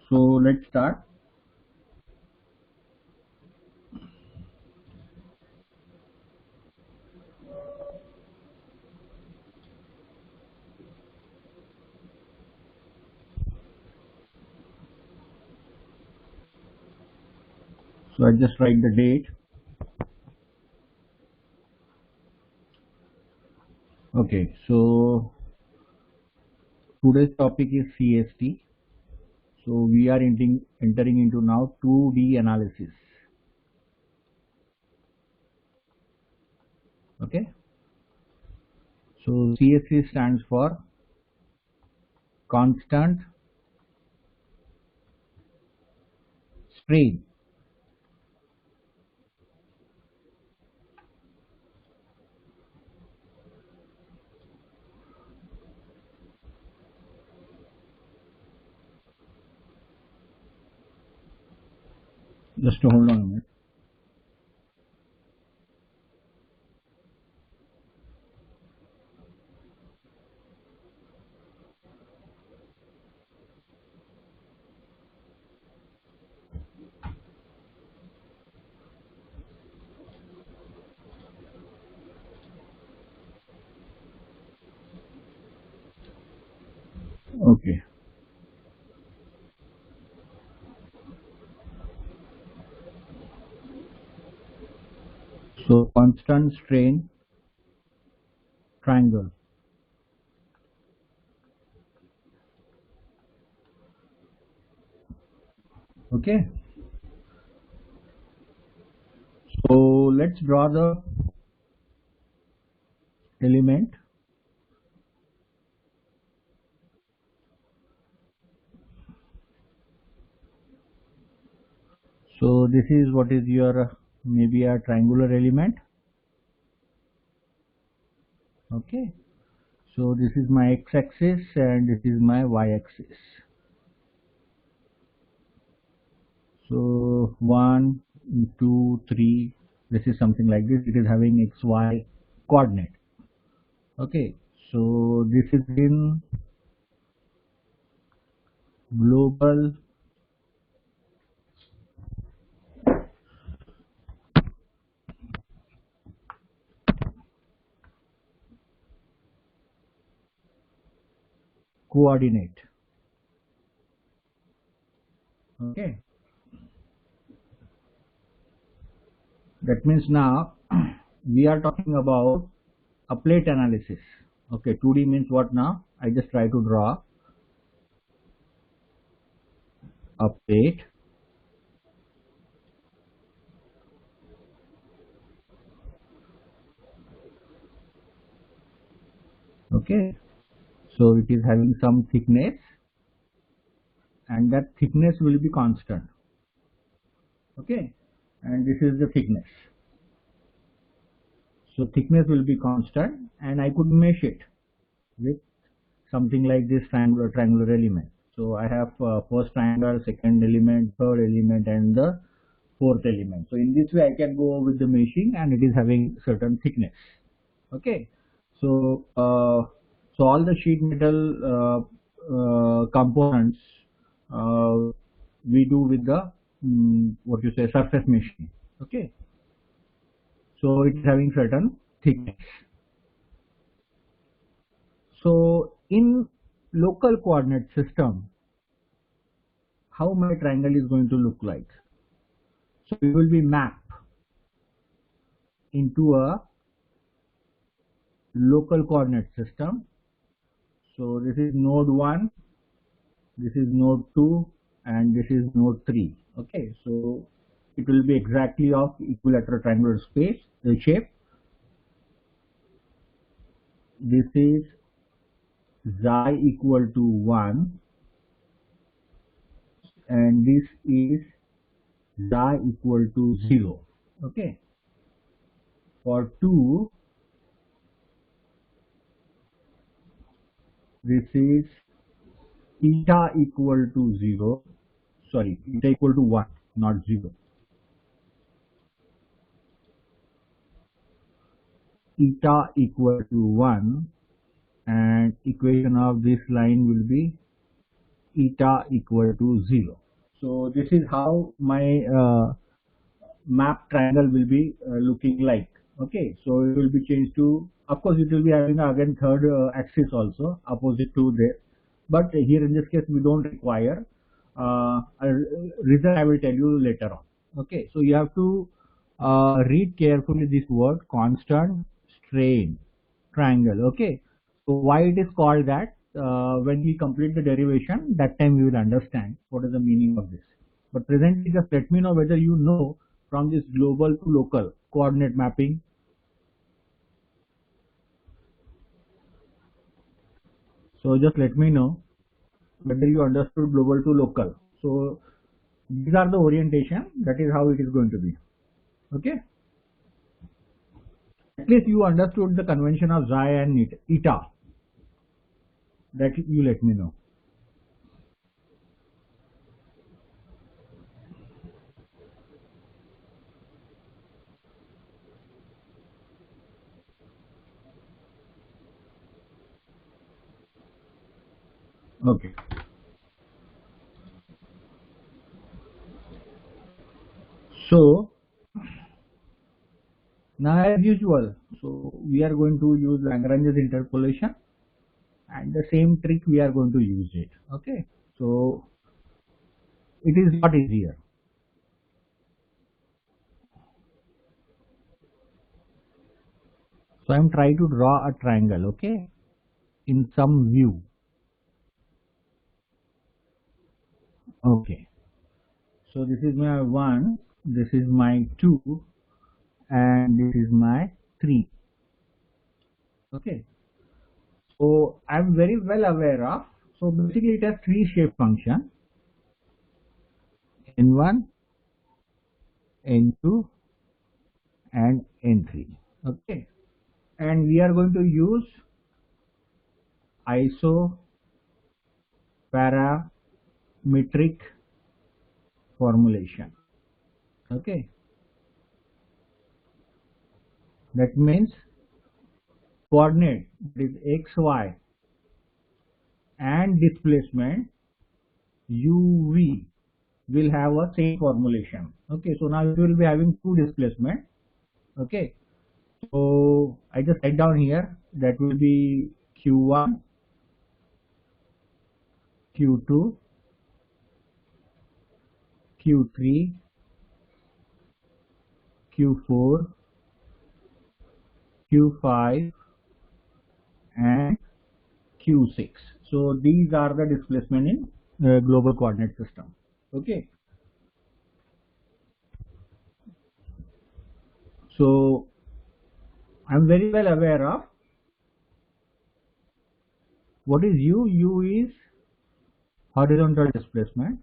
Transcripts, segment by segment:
So let's start. So I just write the date. Okay, so today's topic is CST. So we are entering into now 2D analysis. Okay. So CST stands for constant strain. Just hold on a minute. Okay. So constant strain triangle. Okay. So let's draw the element. So this is what is your maybe a triangular element. Okay. So this is my x-axis and this is my y-axis. So 1, 2, 3. This is something like this. It is having x, y coordinate. Okay. So this is in global coordinate. Okay. That means now we are talking about a plate analysis. Okay, 2D means what now? I just try to draw a plate. Okay, so it is having some thickness and that thickness will be constant. Okay, and this is the thickness. So thickness will be constant and I could mesh it with something like this triangular element. So I have first triangle, second element, third element and the fourth element. So in this way I can go with the meshing and it is having certain thickness. Okay, so so all the sheet metal components we do with the what you say surface meshing. Okay, so it's having certain thickness. So in local coordinate system, how my triangle is going to look like? So it will be mapped into a local coordinate system. So this is node 1, this is node 2 and this is node 3. Okay, so it will be exactly of equilateral triangular space, the shape. This is xi equal to 1 and this is xi equal to 0. Okay, for 2 this is eta equal to 0, sorry, eta equal to 1, not 0. Eta equal to 1 and equation of this line will be eta equal to 0. So this is how my map triangle will be looking like. Okay, so it will be changed to, of course it will be having again third axis also opposite to this, but here in this case we don't require. A reason I will tell you later on. Okay, so you have to read carefully this word constant strain triangle. Okay, so why it is called that, when we complete the derivation, that time we will understand what is the meaning of this. But presently just let me know whether you know from this global to local coordinate mapping. So just let me know whether you understood global to local. So these are the orientation, that is how it is going to be. Okay, at least you understood the convention of xi and eta, that you let me know. Okay, so now as usual, so we are going to use Lagrange's interpolation, and the same trick we are going to use it. Okay, so it is not easier. So I am trying to draw a triangle, okay, in some view. Okay, so this is my 1, this is my 2, and this is my 3. Okay, so I am very well aware of, so basically it has 3 shape function, n1, n2, and n3. Okay, and we are going to use isoparametric formulation. Okay, that means coordinate is x, y, and displacement uv will have a same formulation. Okay, so now you will be having 2 displacement. Okay, so I just write down here, that will be q1, q2, q3, q4, q5, and q6. So these are the displacement in global coordinate system. Okay, so I'm very well aware of what is u. U is horizontal displacement,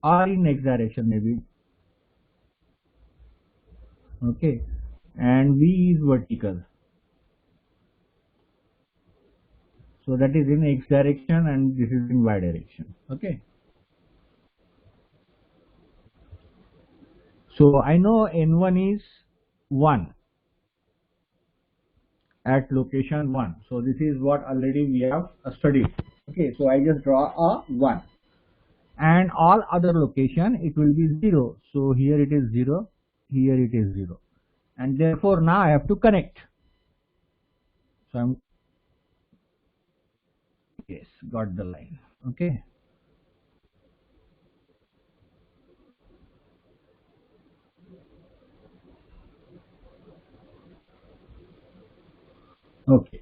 or in x direction maybe. Okay, and v is vertical, so that is in x direction and this is in y direction. Okay, so I know n1 is 1 at location 1, so this is what already we have studied. Okay, so I just draw a 1, and all other location it will be 0. So here it is 0, here it is 0, and therefore now I have to connect. So I'm, yes, got the line. Okay, okay,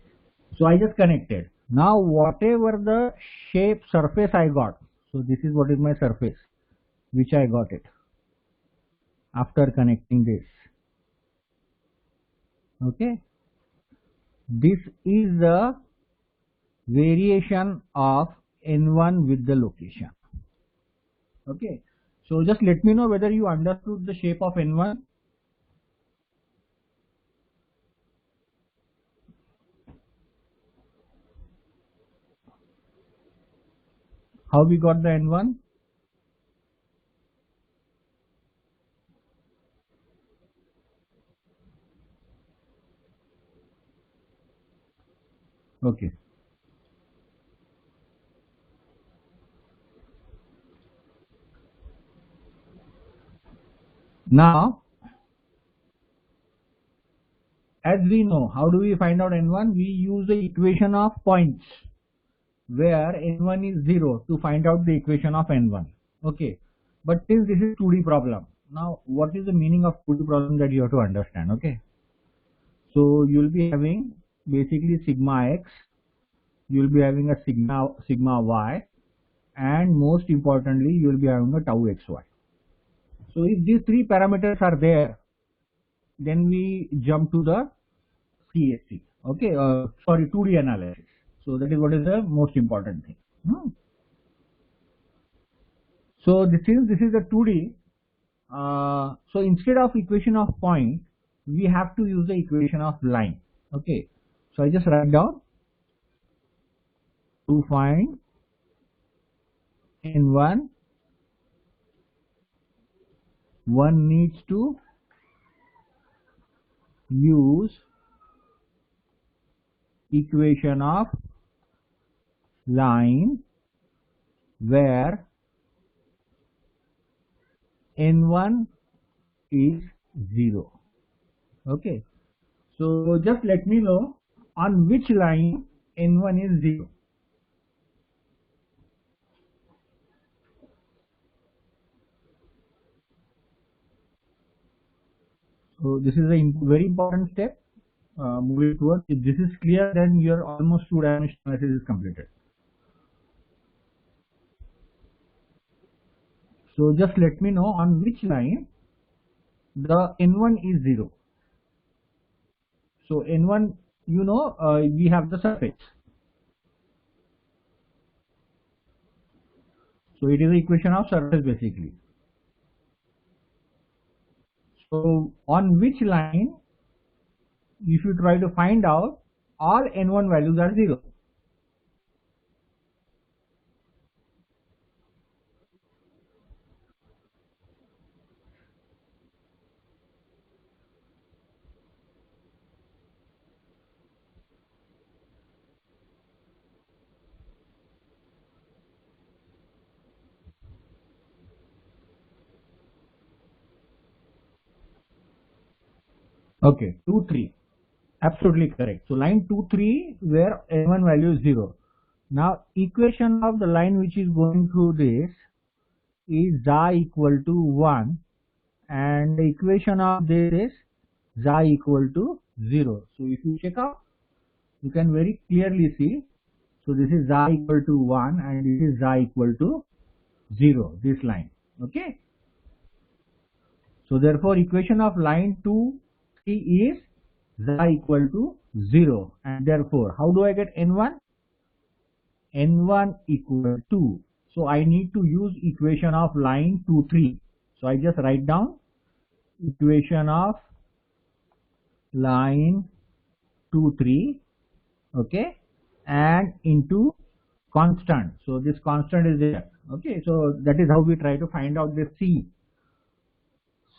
so I just connected. Now whatever the shape surface I got, so this is what is my surface which I got it after connecting this. Okay, this is the variation of n1 with the location. Okay, so just let me know whether you understood the shape of n1. How we got the n1? Okay, Now, as we know, how do we find out n1? We use the equation of points where n1 is 0 to find out the equation of n1. Okay, but since this is 2D problem, now what is the meaning of 2D problem that you have to understand? Okay, so you will be having basically sigma x, you will be having a sigma y, and most importantly you will be having a tau xy. So if these three parameters are there, then we jump to the CSC. Okay, sorry, 2D analysis. So that is what is the most important thing. So since this is a 2D, so instead of equation of point, we have to use the equation of line. Okay, so I just write down to find n1, one needs to use equation of line where n1 is 0. Okay, so just let me know on which line n1 is 0. So this is a very important step moving towards. If this is clear, then your almost two-dimensional analysis is completed. So just let me know on which line the n1 is 0. So n1, you know, we have the surface. So it is the equation of surface basically. So on which line, if you try to find out, all n1 values are 0. Okay, 2, 3. Absolutely correct. So line 2, 3 where n1 value is 0. Now equation of the line which is going through this is xi equal to 1, and the equation of this is xi equal to 0. So if you check out, you can very clearly see. So this is xi equal to 1 and this is xi equal to 0, this line. Okay. So therefore equation of line 2, 3 is xi equal to 0, and therefore how do I get n1? n1 equal to, so I need to use equation of line 2, 3. So I just write down equation of line 2, 3, okay, and into constant. So this constant is there. Okay, so that is how we try to find out the C.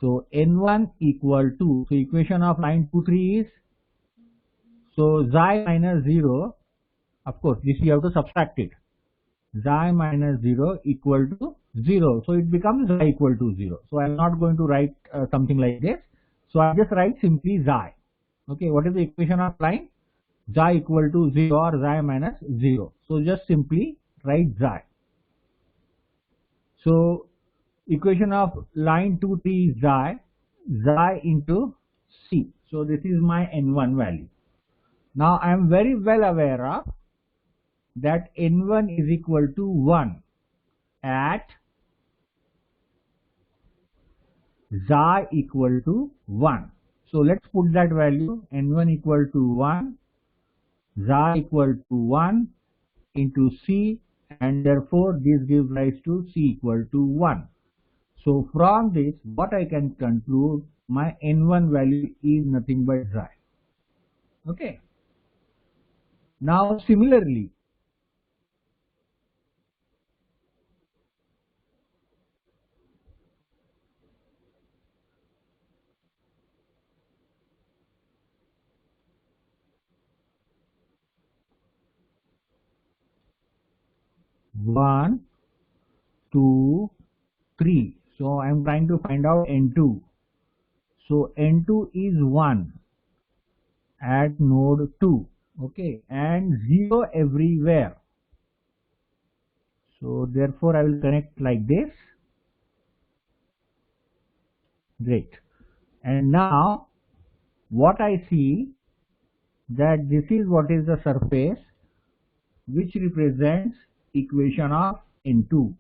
So n1 equal to, so equation of line 2, 3 is, so xi minus 0, of course this you have to subtract it, xi minus 0 equal to 0, so it becomes xi equal to 0. So I am not going to write something like this, so I just write simply xi. Okay, what is the equation of line? Xi equal to 0 or xi minus 0. So just simply write xi. So equation of line 2, 3 is xi into C. So this is my n1 value. Now I am very well aware of that n1 is equal to 1 at xi equal to 1. So let's put that value, n1 equal to 1, xi equal to 1 into C, and therefore this gives rise to C equal to 1. So from this, what I can conclude, my n1 value is nothing but xi. Okay. Now similarly, one, 2, 3. So I am trying to find out n2. So n2 is 1 at node 2, okay, and 0 everywhere. So therefore I will connect like this. Great. And now what I see, that this is what is the surface which represents equation of n2,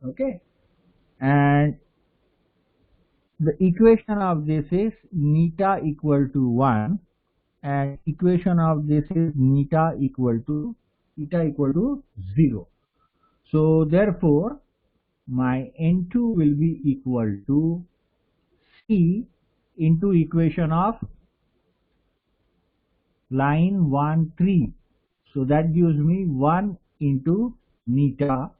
okay, and the equation of this is neta equal to 1 and equation of this is neta equal to 0. So therefore my n2 will be equal to C into equation of line 1 3. So that gives me 1 into neta,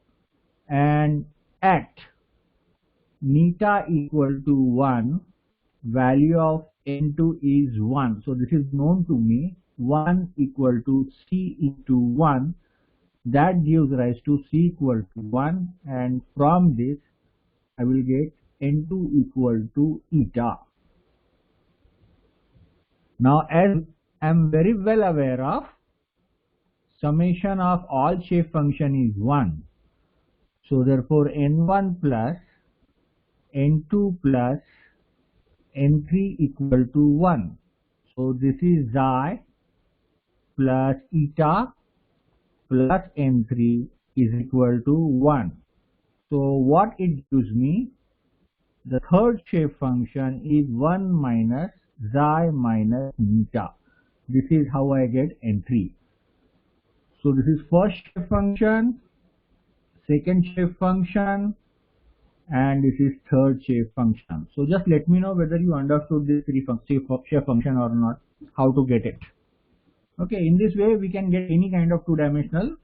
and at neta equal to 1, value of n2 is 1. So this is known to me, 1 equal to C into 1. That gives rise to C equal to 1, and from this I will get n2 equal to eta. Now as I am very well aware of summation of all shape function is 1. So therefore n1 plus n2 plus n3 equal to 1. So this is xi plus eta plus n3 is equal to 1. So what it gives me, the third shape function is 1 minus xi minus neta. This is how I get n3. So this is first shape function, second shape function, and this is third shape function. So just let me know whether you understood this shape function or not, how to get it. Okay, in this way we can get any kind of two-dimensional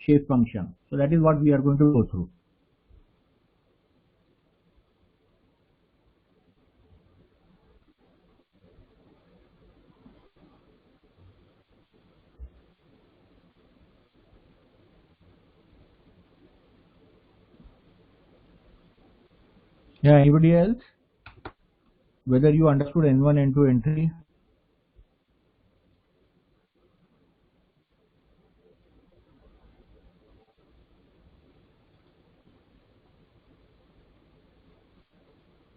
shape function. So that is what we are going to go through. Yeah, anybody else? Whether you understood n1, n2, n3?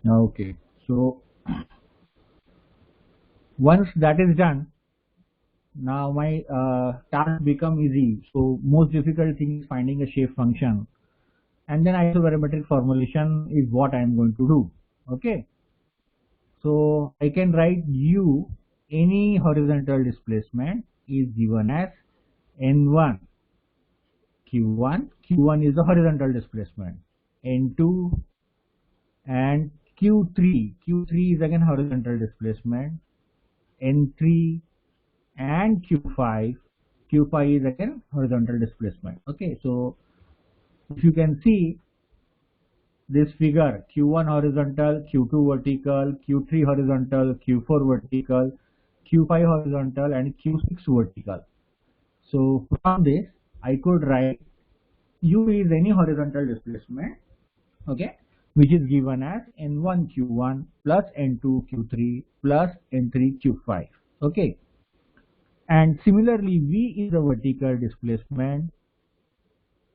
Okay, so once that is done, now my task become easy. So most difficult thing is finding a shape function, and then isoparametric formulation is what I am going to do. Okay, so I can write u, any horizontal displacement is given as n1 q1. Q1 is the horizontal displacement, n2 and q3. Q3 is again horizontal displacement, n3 and q5. Q5 is again horizontal displacement. Okay, so if you can see this figure, q1 horizontal, q2 vertical, q3 horizontal, q4 vertical, q5 horizontal, and q6 vertical. So from this I could write u is any horizontal displacement, okay, which is given as n1 q1 plus n2 q3 plus n3 q5. Okay, and similarly v is a vertical displacement,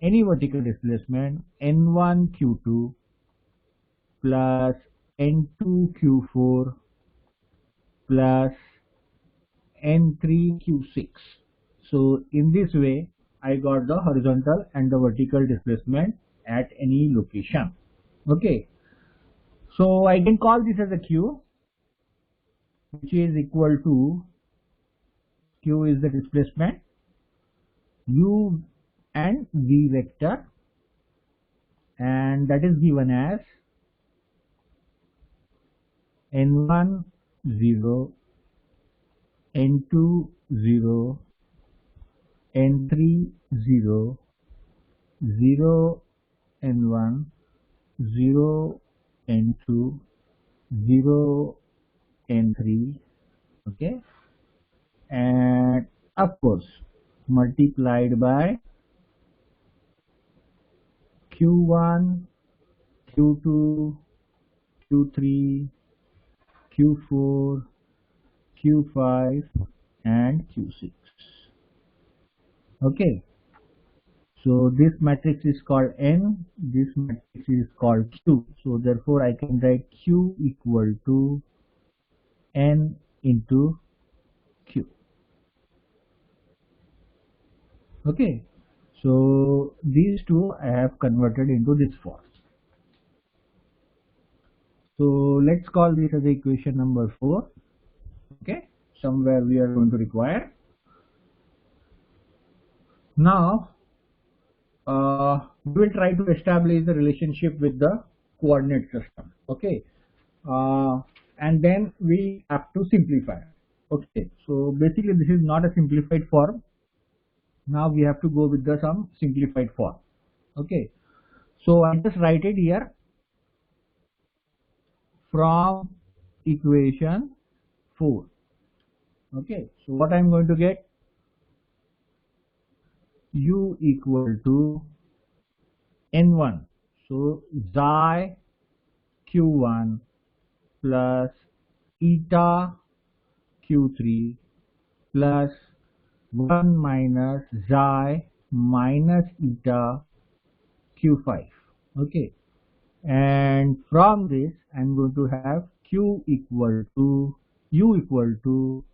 any vertical displacement, n1 q2 plus n2 q4 plus n3 q6. So in this way I got the horizontal and the vertical displacement at any location. Okay, so I can call this as a q, which is equal to, q is the displacement, u and v vector, and that is given as n1 0, n2 0, n3 0, 0 n1, 0 n2, 0 n3, okay, and of course multiplied by q1, q2, q3, Q4, Q5 and Q6. Okay, so this matrix is called N, this matrix is called Q. So therefore I can write Q equal to N into Q. Okay, so these two I have converted into this form. So let's call this as equation number 4. Okay, somewhere we are going to require. Now we will try to establish the relationship with the coordinate system. Okay, and then we have to simplify. Okay, so basically this is not a simplified form. Now we have to go with the some simplified form. Okay, so I just write it here from equation 4. Okay, so what I'm going to get, U equal to N1, so xi Q1 plus eta Q3 plus 1 minus xi minus eta Q5. Okay, and from this I'm going to have Q equal to U equal to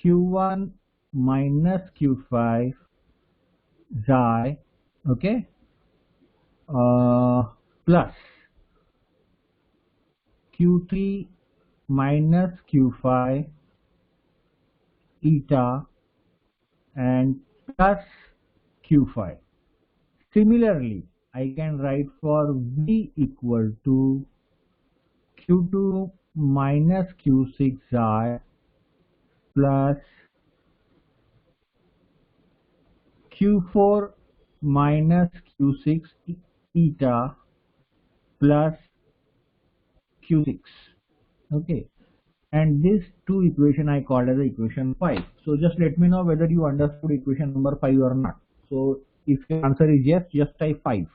Q1 minus Q5 xi, okay, plus Q3 minus Q5 eta and plus Q5. Similarly, I can write for V equal to Q2 minus Q6 xi plus Q4 minus Q6 eta plus Q6. Okay, and this two equation I called as equation 5. So just let me know whether you understood equation number 5 or not. So if your answer is yes, just type 5.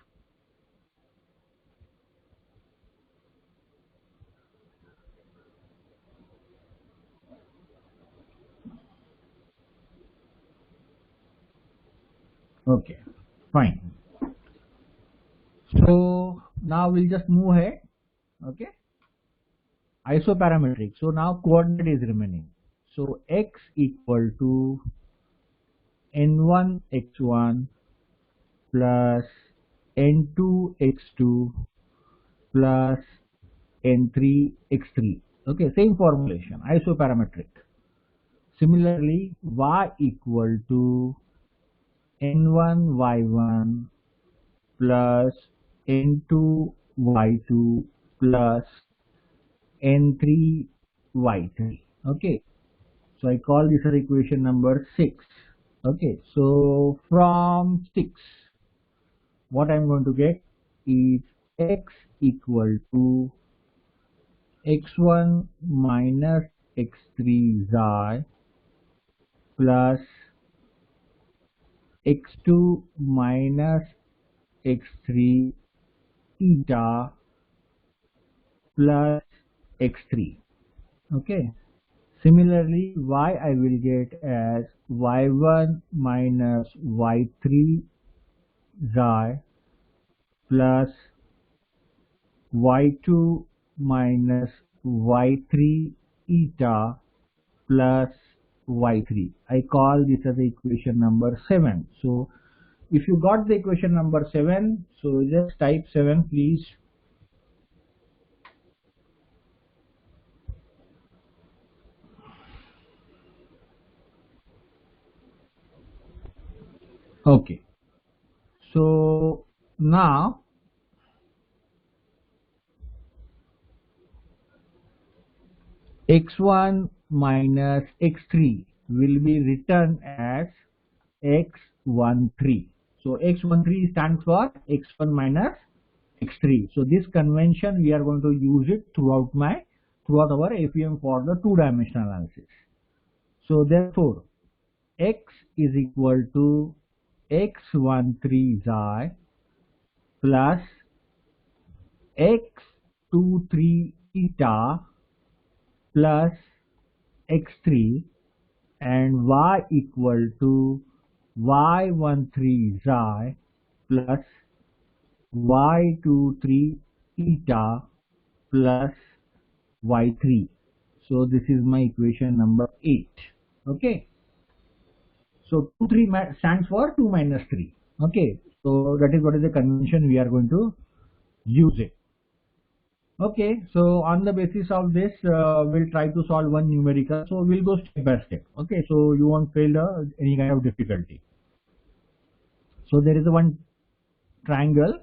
Okay, fine. So now we'll just move ahead. Okay, isoparametric. So now coordinate is remaining. So x equal to n1 x1 plus n2 x2 plus n3 x3. Okay, same formulation, isoparametric. Similarly, y equal to n1 y1 plus n2 y2 plus n3 y3. Okay, so I call this as equation number 6. Okay, so from 6 what I'm going to get is x equal to x1 minus x3 xi plus x2 minus x3 eta plus x3. Okay, similarly y I will get as y1 minus y3 xi plus y2 minus y3 eta plus y3. I call this as equation number 7. So if you got the equation number 7, so just type 7 please. Okay, so now x1 minus x3 will be written as x13. So x13 stands for x1 minus x3. So this convention we are going to use it throughout our APM for the two-dimensional analysis. So therefore x is equal to x13 xi plus x23 eta plus x3 and y equal to y13 xi plus y23 eta plus y3. So this is my equation number 8. Okay. So 2 3 stands for 2 minus 3. Okay. So that is what is the convention we are going to use it. Okay. So on the basis of this, we'll try to solve one numerical. So we'll go step by step. Okay. So you won't fail any kind of difficulty. So there is a one triangle.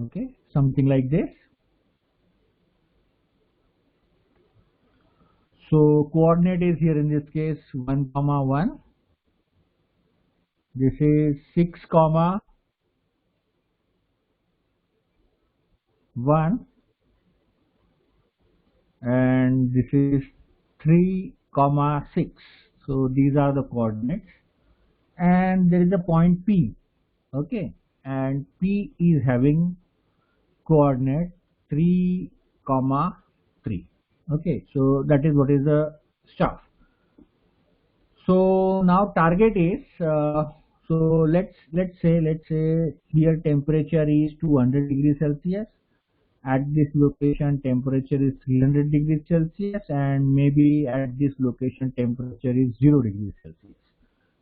Okay. Something like this. So coordinate is here in this case 1, 1. This is 6, 1 and this is 3, 6. So these are the coordinates and there is a point P. Okay, and P is having coordinate 3, 3. Okay, so that is what is the stuff. So now target is so let's say here temperature is 200 degrees Celsius. At this location temperature is 300 degrees Celsius and maybe at this location temperature is 0 degrees Celsius.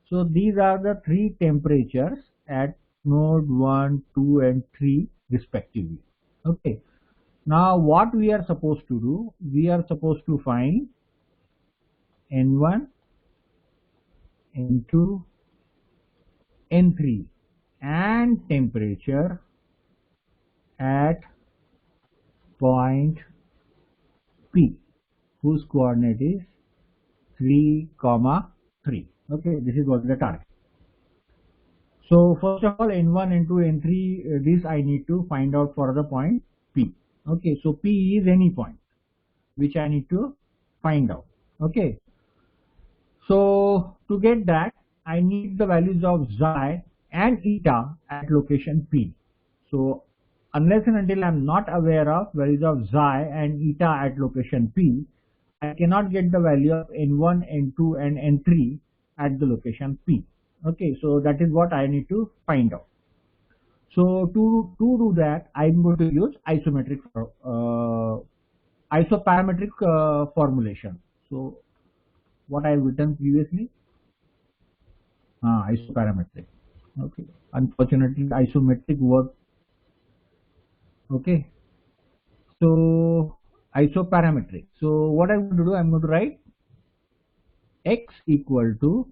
So these are the three temperatures at node 1, 2 and 3 respectively. Okay. Now what we are supposed to do? We are supposed to find N1, N2, N3 and temperature at point P whose coordinate is 3, 3. Okay, this is what the target. So first of all N1, N2, N3 this I need to find out for the point P. Okay, so P is any point which I need to find out. Okay, so to get that I need the values of xi and eta at location P. So unless and until I am not aware of values of xi and eta at location P, I cannot get the value of N1, N2 and N3 at the location P. Okay, so that is what I need to find out. So to do that, I am going to use isoparametric formulation. So what I have written previously, isoparametric. Okay, unfortunately isometric work. Okay, so isoparametric. So what I'm going to do, I'm going to write x equal to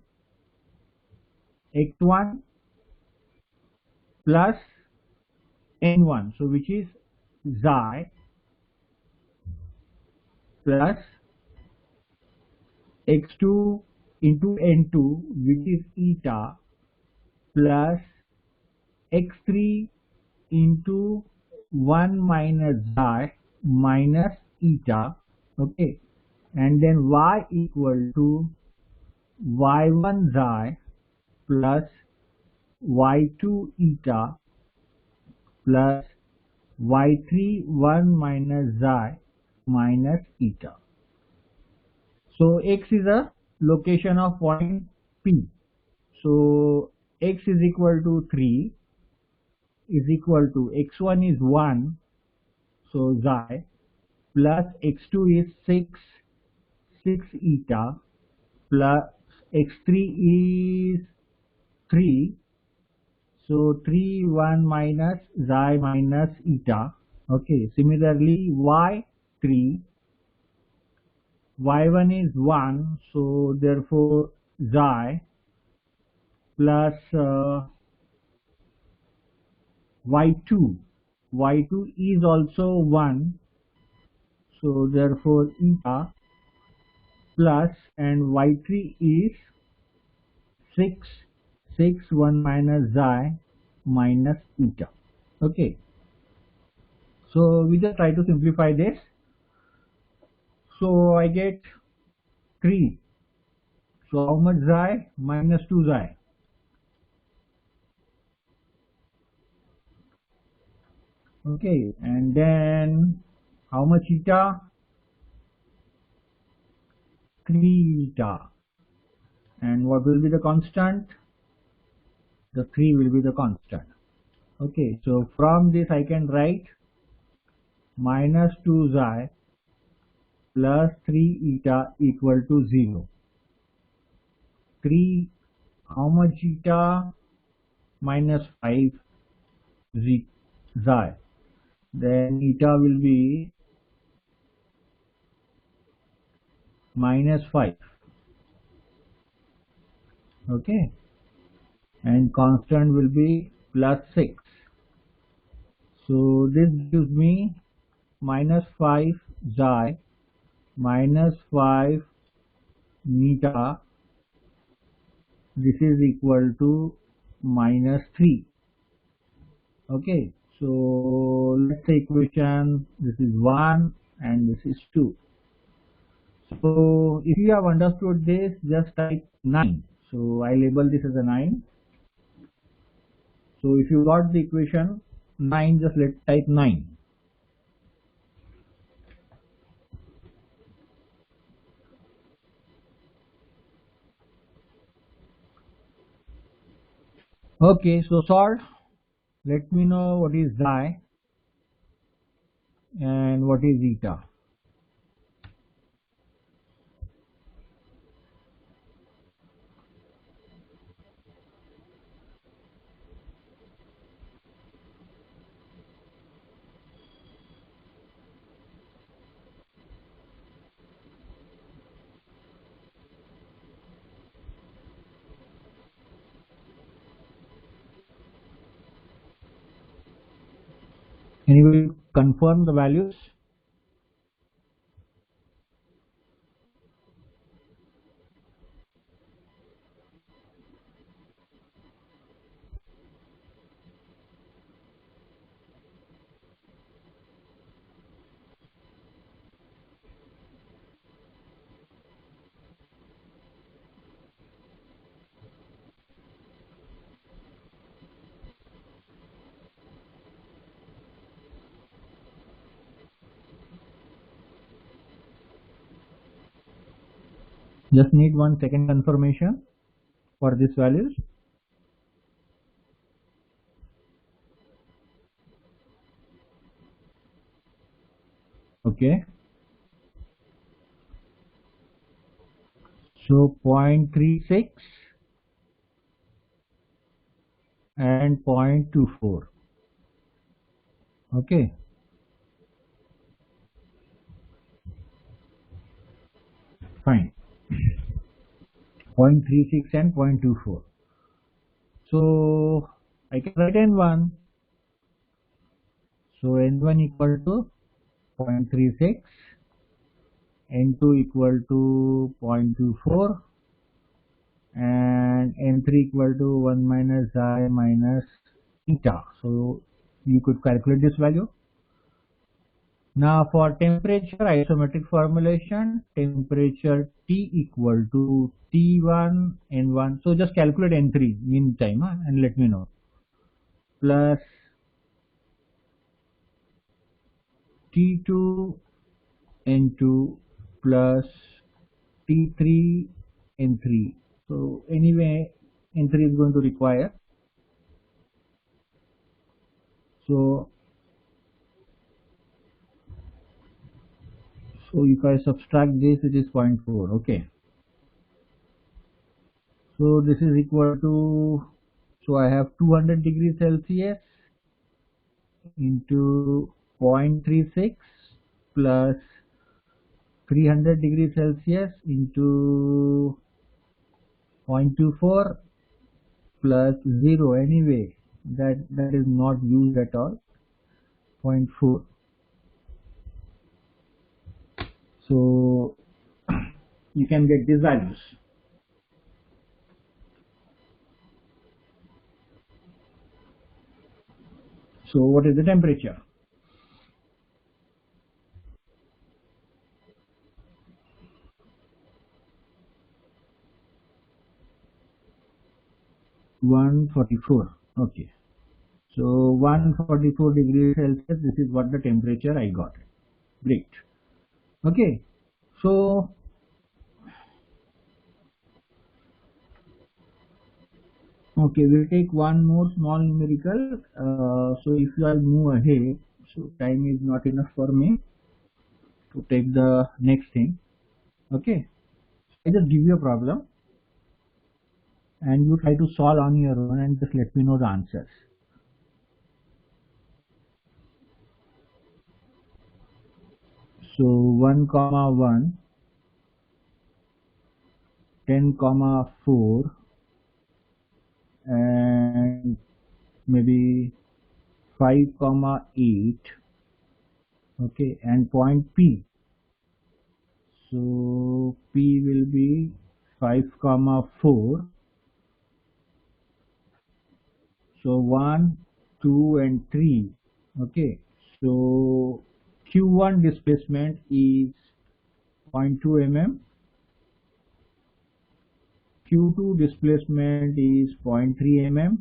x1 plus n1, so which is xi plus x2 into n2 which is eta plus x3 into 1 minus xi minus eta. Okay, and then y equal to y1 xi plus y2 eta plus y3 1 minus xi minus eta. So x is a location of point P. So x is equal to 3 is equal to x1 is 1, so xi plus x2 is 6 eta plus x3 is 3, so 3 1 minus xi minus eta. Okay, similarly y3, y1 is 1, so therefore xi plus y2 is also 1, so therefore eta plus and y3 is 6 1 minus xi minus eta. Okay, so we just try to simplify this. So I get 3, so how much xi? Minus 2 xi. Okay, and then How much eta? 3 eta. And what will be the constant? The 3 will be the constant. Okay, so from this I can write minus 2 xi plus 3 eta equal to 0. 3, how much eta? Minus 5 xi. Then eta will be minus 5. Okay, and constant will be plus 6. So this gives me minus 5 xi minus 5 meta. This is equal to minus 3. Okay, so let's say equation, this is 1 and this is 2. So if you have understood this, just type 9. So I label this as a 9. So if you got the equation 9, just let's type 9. Okay, so solve. Let me know what is xi and what is eta. Anybody confirm the values? Just need 1 second confirmation for these values. Okay. So 0.36 and 0.24. Okay. Fine. 0.36 and 0.24. So I can write N1. So N1 equal to 0.36, N2 equal to 0.24, and N3 equal to 1 minus xi minus eta. So you could calculate this value. Now for temperature isometric formulation, temperature T equal to T1 N1. So just calculate N3 meantime and let me know. Plus T2 N2 plus T3 N3. So anyway, N3 is going to require. So if I subtract this, it is 0.4. Okay. So this is equal to, so I have 200 degrees Celsius into 0.36 plus 300 degrees Celsius into 0.24 plus 0. Anyway, that is not used at all. 0.4. So you can get these values. So what is the temperature? (144). Okay. So 144 degrees Celsius, this is what the temperature I got. Great. Okay. So okay, we'll take one more small numerical. So if I move ahead, so time is not enough for me to take the next thing. Okay, I just give you a problem and you try to solve on your own and just let me know the answers. So 1 comma 1, 10 comma 4, and maybe 5 comma 8. Okay, and point P. So P will be 5 comma 4. So 1, 2 and 3. Okay, so Q1 displacement is 0.2 mm, Q2 displacement is 0.3 mm,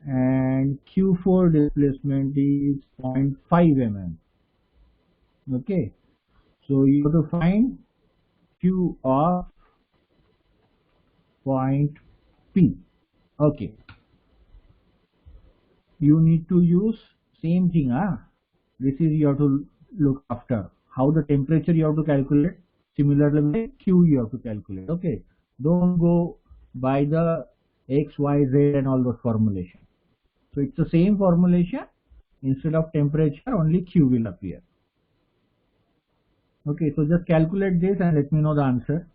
and Q4 displacement is 0.5 mm. Okay, so you have to find Q of point P. Okay, you need to use same thing. This is you have to look after how the temperature you have to calculate. Similarly, Q you have to calculate. Okay, don't go by the X, Y, Z and all those formulation. So it's the same formulation. Instead of temperature, only Q will appear. Okay, so just calculate this and let me know the answer.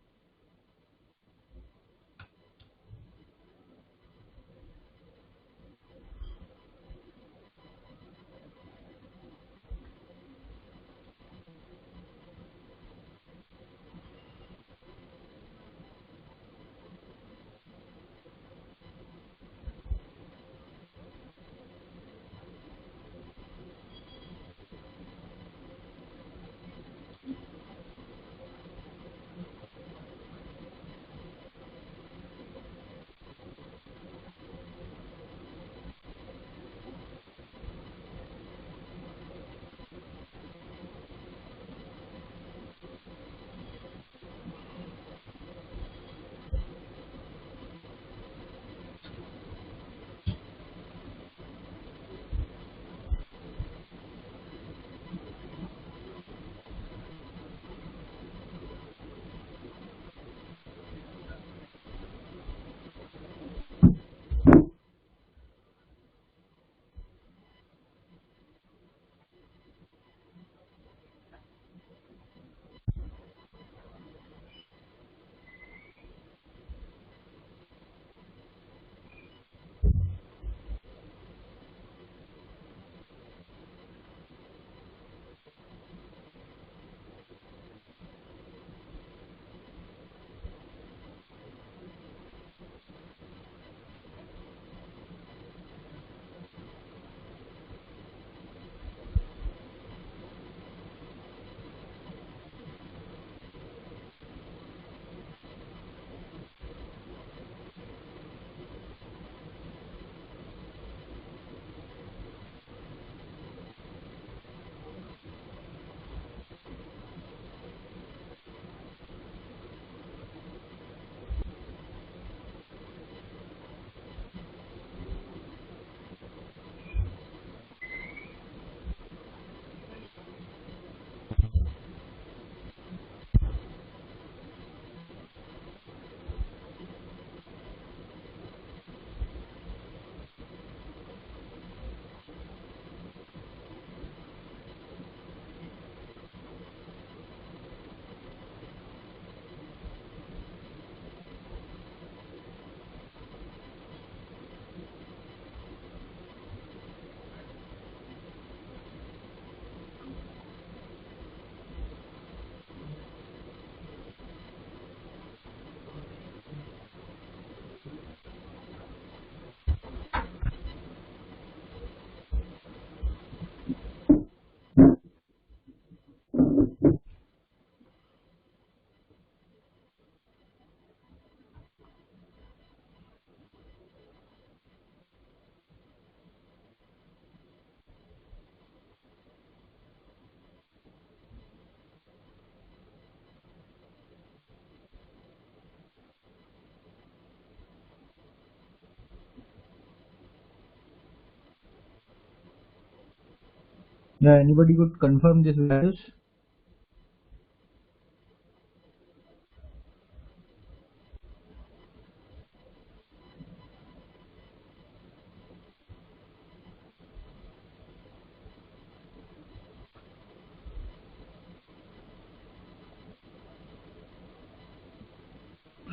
Yeah, anybody could confirm these values?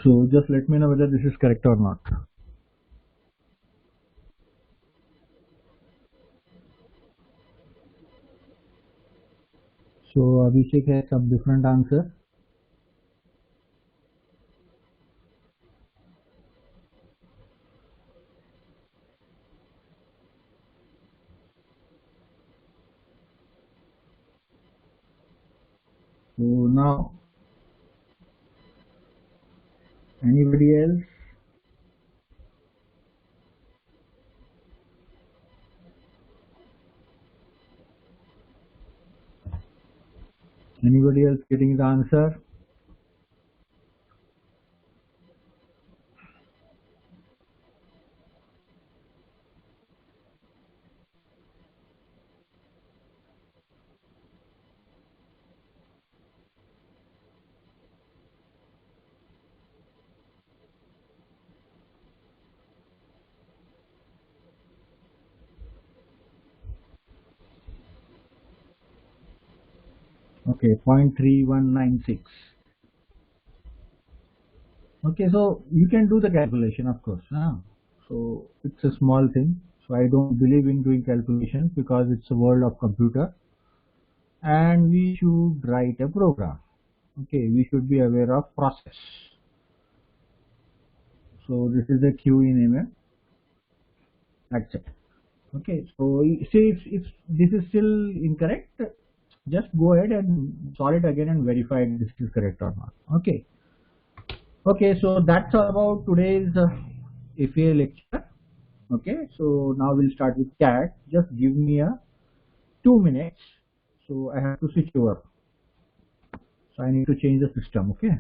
So just let me know whether this is correct or not. So Abhishek has some different answer. So now, anybody else? Anybody else getting the answer? Okay, 0.3196. Okay, so you can do the calculation, of course. So it's a small thing. So I don't believe in doing calculations because it's a world of computer, and we should write a program. Okay, we should be aware of process. So this is the Q in MM. That's it. Okay, so see if this is still incorrect, just go ahead and solve it again and verify if this is correct or not. Okay. Okay, so that's all about today's FA lecture. Okay, so now we'll start with CAD. Just give me a 2 minutes. So I have to switch over. So I need to change the system. Okay.